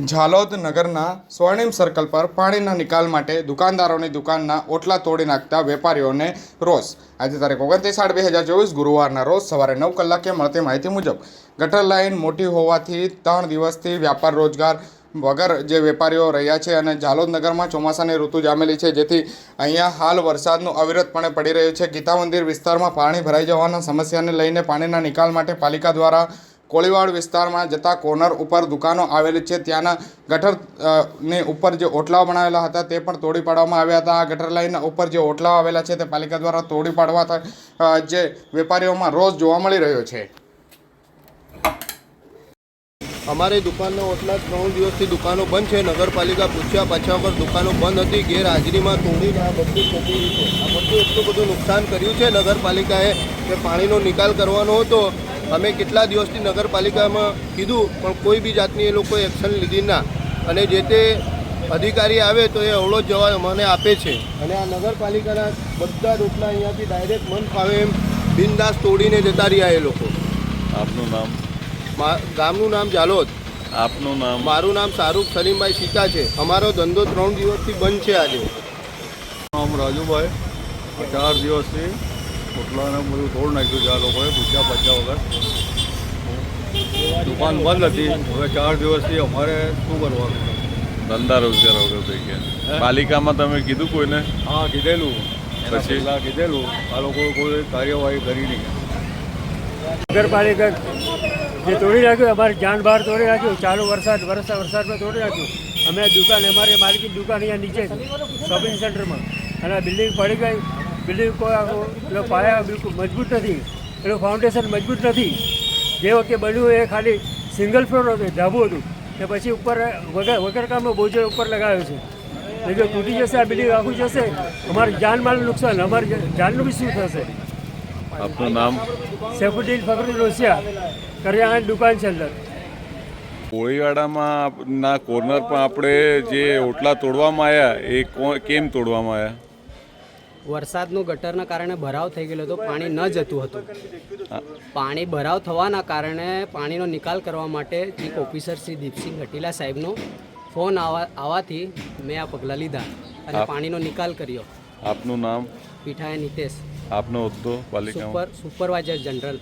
ઝાલોદ નગરના સ્વર્ણિમ સર્કલ પર પાણીના નિકાલ માટે દુકાનદારોની દુકાનના ઓટલા તોડી નાખતા વેપારીઓને રોષ। આજે તારીખ 29/8/2024 ગુરુવારના રોજ સવારે 9 કલાકે મળતી માહિતી મુજબ ગટર લાઇન મોટી હોવાથી 3 દિવસથી વ્યાપાર રોજગાર વગર જે વેપારીઓ રહ્યા છે અને ઝાલોદ નગરમાં ચોમાસાની ઋતુ જામેલી છે, જેથી અહીંયા હાલ વરસાદનું અવિરતપણે પડી રહ્યું છે। ગીતા મંદિર વિસ્તારમાં પાણી ભરાઈ જવાના સમસ્યાને લઈને પાણીના નિકાલ માટે પાલિકા દ્વારા કોળીવાડ વિસ્તારમાં જતા કોર્નર ઉપર દુકાનો આવેલી છે, ત્યાંના ગટરની ઉપર જે ઓટલાઓ બનાવેલા હતા તે પણ તોડી પાડવામાં આવ્યા હતા। આ ગટર લાઇનના ઉપર જે ઓટલાઓ આવેલા છે તે પાલિકા દ્વારા તોડી પાડવાથી જે વેપારીઓમાં રોષ જોવા મળી રહ્યો છે। અમારી દુકાનના ઓટલા 3 દિવસથી દુકાનો બંધ છે। નગરપાલિકા પૂછ્યા પાછા વગર દુકાનો બંધ હતી, ગેરહાજરીમાં તોડીને આ બધું થતી છે। આ બધું એટલું બધું નુકસાન કર્યું છે નગરપાલિકાએ કે પાણીનો નિકાલ કરવાનો હતો। અમે કેટલા દિવસથી નગરપાલિકામાં કીધું પણ કોઈ બી જાતની એ લોકોએ એક્શન લીધી ના, અને જે તે અધિકારી આવે તો એ અવળો જવાબ મને આપે છે। અને આ નગરપાલિકાના બધા રોટલા અહીંયાથી ડાયરેક્ટ મન ફાવે એમ બિનદાસ તોડીને જતા રહ્યા એ લોકો। આપનું નામ? ગામનું નામ ઝાલોદ। આપનું નામ? મારું નામ શાહરૂખ સલીમભાઈ સીતા છે। અમારો ધંધો 3 દિવસથી બંધ છે। આજે નામ રાજુભાઈ। 4 દિવસથી ઓટલાને બધું તોડ નાખ્યું છે આ લોકોએ પૂછ્યા પાછા વગર। દુકાન બંધ હતી, હવે 4 દિવસથી અમારે શું કરવાનું? ધંધા રોજગાર વગર થઈ ગયા। પાલિકામાં તમે કીધું કોઈને? હા કીધેલું, પછી કીધેલું, આ લોકો કોઈ કાર્યવાહી કરી નહીં। નગરપાલિકા જે તોડી નાખ્યું, અમારી જાન બહાર તોડી નાખ્યું। ચાલુ વરસાદમાં તોડી નાખ્યું। અમે દુકાન, અમારી માલિકની દુકાન અહીંયા નીચે છે શોપિંગ સેન્ટરમાં, અને બિલ્ડિંગ પડી ગઈ। બિલ્ડિંગ કોઈ પાયા બિલકુલ મજબૂત નથી, એનું ફાઉન્ડેશન મજબૂત નથી। જે વખતે બન્યું એ ખાલી સિંગલ ફ્લોર હતું, ધાબુ હતું, ને પછી ઉપર વગર કામનો બોજો ઉપર લગાવ્યો છે। એ જો તૂટી જશે, આ બિલ્ડિંગ આખું જશે, અમારી જાનમાલનું નુકસાન, અમારી જાનનું બી શું થશે? આપનું નામ? સૈફુદ્દીન ફકરુદ્દીન ઓસિયા, કરિયાણાની દુકાન છે અંદર। કોળીવાડામાં ના કોર્નર પર આપણે જે ઓટલા તોડવામાં આવ્યા એ કેમ તોડવામાં આવ્યા? વરસાદનું ગટરના કારણે ભરાવ થઈ ગયેલો હતો, પાણી ન જતું હતું। પાણી ભરાવ થવાના કારણે પાણીનો નિકાલ કરવા માટે ચીફ ઓફિસર શ્રી દીપસિંહ ઘટીલા સાહેબનો ફોન આવવાથી મેં આ પગલાં લીધા અને પાણીનો નિકાલ કર્યો। આપનું નામ? પીઠાયા નિતેશ। આપનો હોદ્દો પાલિકામાં? Supervisor general.